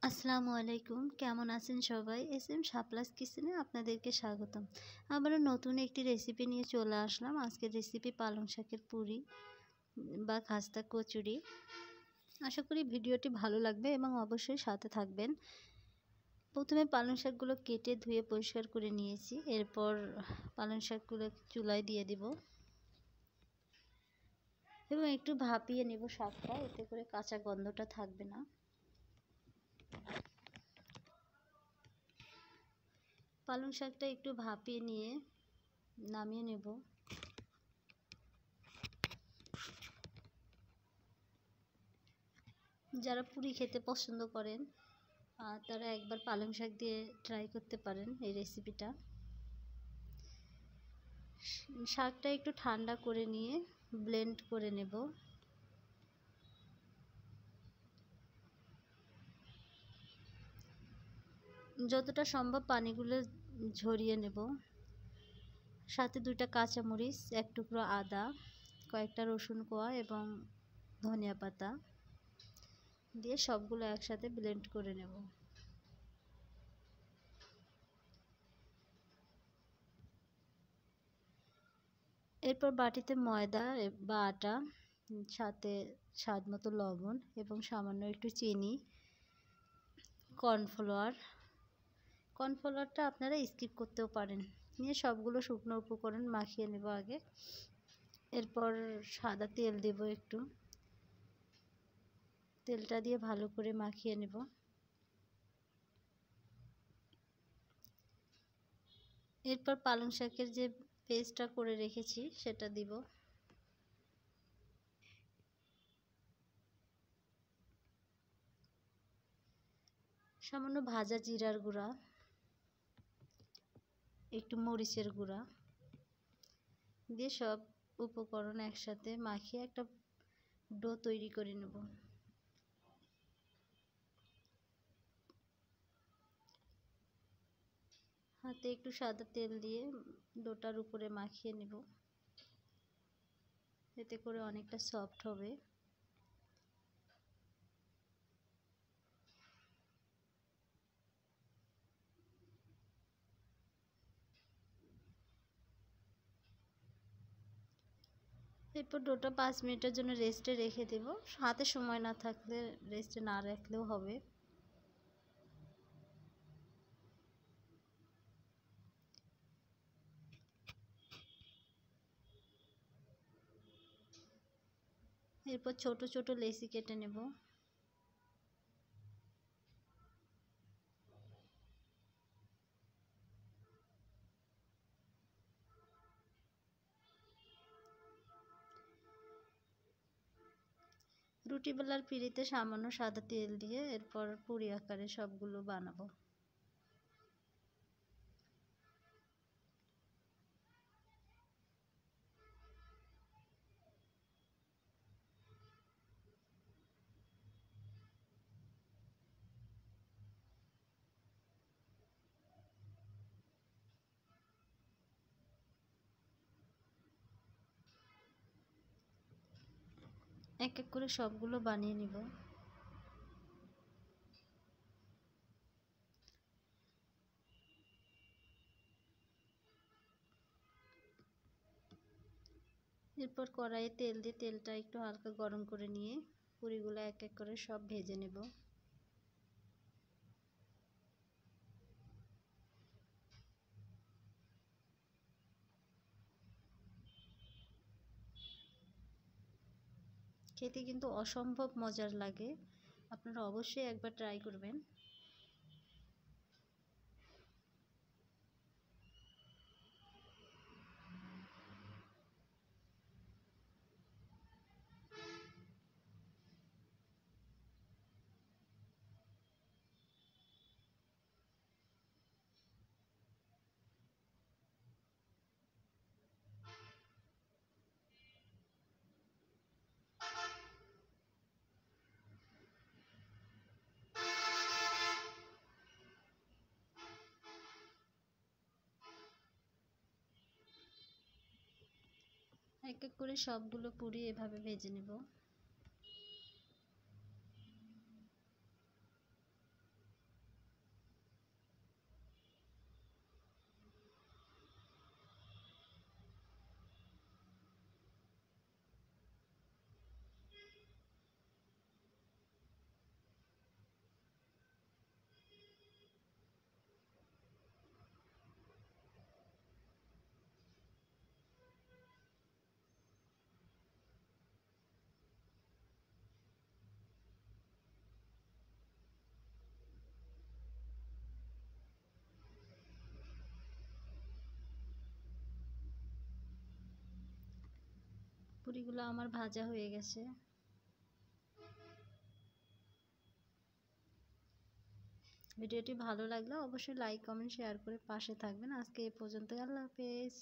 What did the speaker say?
আসসালামু আলাইকুম, কেমন আছেন সবাই? এসএম শাপলাস কিচেনে আপনাদেরকে স্বাগতম। আবারও নতুন একটি রেসিপি নিয়ে চলে আসলাম। আজকের রেসিপি পালং শাকের পুরি বা খাস্তা কচুরি। আশা করি ভিডিওটি ভালো লাগবে এবং অবশ্যই সাথে থাকবেন। প্রথমে পালং শাকগুলো কেটে ধুয়ে পরিষ্কার করে নিয়েছি। এরপর পালং শাকগুলো চুলায় দিয়ে দিব এবং একটু ভাপিয়ে নেব শাকটা, এতে করে কাঁচা গন্ধটা থাকবে না। পালং শাকটা একটু ভাপিয়ে নিয়ে নামিয়ে নেব। যারা পুরি খেতে পছন্দ করেন তারা একবার পালং শাক দিয়ে ট্রাই করতে পারেন এই রেসিপিটা। শাকটা একটু ঠান্ডা করে নিয়ে ব্লেন্ড করে নেব। যতটা সম্ভব পানিগুলো ঝরিয়ে নেব। সাথে 2টা কাঁচামরিচ, 1 টুকরো আদা, কয়েকটা রসুন কোয়া এবং ধনিয়া পাতা দিয়ে সবগুলো একসাথে ব্লেন্ড করে নেব। এরপর বাটিতে ময়দা বা আটা, সাথে স্বাদ মতো লবণ এবং সামান্য একটু চিনি, কর্নফ্লাওয়ারটা আপনারা স্কিপ করতেও পারেন, নিয়ে সবগুলো শুকনো উপকরণ মাখিয়ে নেব আগে। এরপর সাদা তেল দেব, একটু তেলটা দিয়ে ভালো করে মাখিয়ে নেব। এরপর পালং শাকের যে পেস্টটা করে রেখেছি সেটা দিব। সামান্য ভাজা জিরার গুঁড়া, একটু মরিচের গুঁড়া দিয়ে সব উপকরণ একসাথে মাখিয়ে একটা ডো তৈরি করে নেব। হাতে একটু সাদা তেল দিয়ে ডোটার উপরে মাখিয়ে নেব, এতে করে অনেকটা সফট হবে। এরপর ডোটা 5 মিনিটের জন্য রেস্টে রেখে দেব। হাতে সময় না থাকলে রেস্টে না রাখলেও হবে। এরপর ছোট ছোট লেচি কেটে নেব। রুটি বেলার পিঁড়িতে সামান্য সাদা তেল দিয়ে এরপর পুরি আকারে সবগুলো বানাবো। এক এক করে সবগুলো বানিয়ে নিব। এরপর কড়াইয়ে তেল দিয়ে তেলটা একটু হালকা গরম করে নিয়ে পুরিগুলো এক এক করে সব ভেজে নেব। খেতে কিন্তু অসম্ভব মজার লাগে, আপনারা অবশ্যই একবার ট্রাই করবেন। এক এক করে সবগুলো পুরি এভাবে ভেজে নেব। পুরিগুলো আমার ভাজা হয়ে গেছে। ভিডিওটি ভালো লাগলে অবশ্যই লাইক কমেন্ট শেয়ার করে পাশে থাকবেন। আজকে এই পর্যন্ত, আল্লাহ হাফেজ।